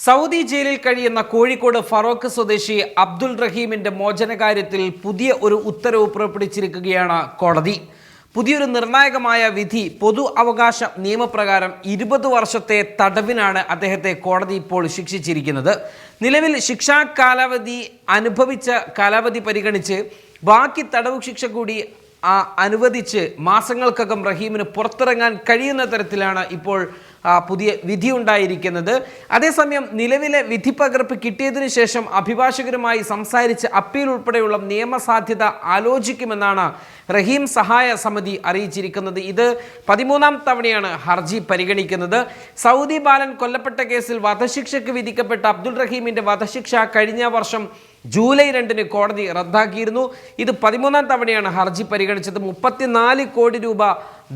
Saudi ജയിലിൽ കഴിയുന്ന കോഴിക്കോട് ഫറോക്ക് സ്വദേശി അബ്ദുൾ റഹീമിന്റെ മോചനകാര്യത്തിൽ പുതിയ ഒരു ഉത്തരവ് പുറപ്പെടുവിച്ചിരിക്കുകയാണ് കോടതി. പുതിയൊരു നിർണായകമായ വിധി പൊതു അവകാശ നിയമപ്രകാരം 20 വർഷത്തെ തടവിനാണ് അദ്ദേഹത്തെ കോടതി ഇപ്പോൾ ശിക്ഷിച്ചിരിക്കുന്നത്. നിലവിൽ ശിക്ഷാ കാലാവധി അനുഭവിച്ച കാലാവധി പരിഗണിച്ച് ബാക്കി തടവ് ശിക്ഷ കൂടി അനുവദിച്ച് മാസങ്ങൾക്കകം റഹീമിന് പുറത്തിറങ്ങാൻ കഴിയുന്ന തരത്തിലാണ് ഇപ്പോൾ പുതിയ വിധി ഉണ്ടായിരിക്കുന്നത്. അതേസമയം നിലവിലെ വിധി പകർപ്പ് കിട്ടിയതിനു ശേഷം അഭിഭാഷകരുമായി സംസാരിച്ച് അപ്പീൽ ഉൾപ്പെടെയുള്ള നിയമസാധ്യത ആലോചിക്കുമെന്നാണ് റഹീം സഹായ സമിതി അറിയിച്ചിരിക്കുന്നത്. ഇത് 13ാം തവണയാണ് ഹർജി പരിഗണിക്കുന്നത്. സൗദി ബാലൻ കൊല്ലപ്പെട്ട കേസിൽ വധശിക്ഷയ്ക്ക് വിധിക്കപ്പെട്ട അബ്ദുൾ റഹീമിന്റെ വധശിക്ഷ കഴിഞ്ഞ വർഷം ജൂലൈ 2 കോടതി റദ്ദാക്കിയിരുന്നു. ഇത് 13ാം തവണയാണ് ഹർജി പരിഗണിച്ചത്. 34 കോടി രൂപ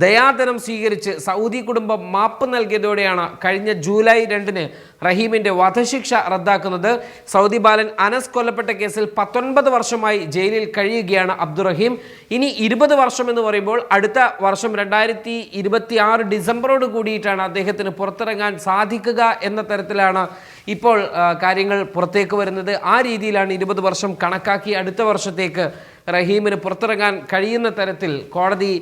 ദയാധനം സ്വീകരിച്ച് സൗദി കുടുംബം മാപ്പ് നൽകിയതോടെയാണ് കഴിഞ്ഞ ജൂലൈ 2 റഹീമിന്റെ വധശിക്ഷ റദ്ദാക്കുന്നത്. സൗദി ബാലൻ അനസ് കൊല്ലപ്പെട്ട കേസിൽ 19 വർഷമായി ജയിലിൽ കഴിയുകയാണ് അബ്ദുൾ റഹീം. ഇനി 20 വർഷം എന്ന് പറയുമ്പോൾ അടുത്ത വർഷം 2026 ഡിസംബറോട് കൂടിയിട്ടാണ് അദ്ദേഹത്തിന് പുറത്തിറങ്ങാൻ സാധിക്കുക എന്ന തരത്തിലാണ് ഇപ്പോൾ കാര്യങ്ങൾ പുറത്തേക്ക് വരുന്നത്. ആ രീതിയിലാണ് 20 വർഷം കണക്കാക്കി അടുത്ത വർഷത്തേക്ക് റഹീമിന് പുറത്തിറങ്ങാൻ കഴിയുന്ന തരത്തിൽ കോടതി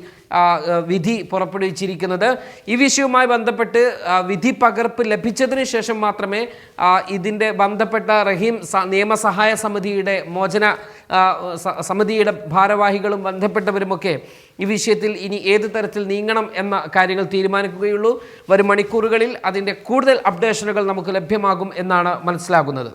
വിധി പുറപ്പെടുവിച്ചിരിക്കുന്നത്. ഈ വിഷയവുമായി ബന്ധപ്പെട്ട് വിധി പകർപ്പ് ലഭിച്ചതിന് ശേഷം മാത്രമേ ഇതിൻ്റെ ബന്ധപ്പെട്ട റഹീം നിയമസഹായ സമിതിയുടെ സമിതിയുടെ ഭാരവാഹികളും ബന്ധപ്പെട്ടവരുമൊക്കെ ഈ വിഷയത്തിൽ ഇനി ഏത് തരത്തിൽ നീങ്ങണം എന്ന കാര്യങ്ങൾ തീരുമാനിക്കുകയുള്ളൂ. വരും മണിക്കൂറുകളിൽ അതിൻ്റെ കൂടുതൽ അപ്ഡേഷനുകൾ നമുക്ക് ലഭ്യമാകും എന്നാണ് മനസ്സിലാകുന്നത്.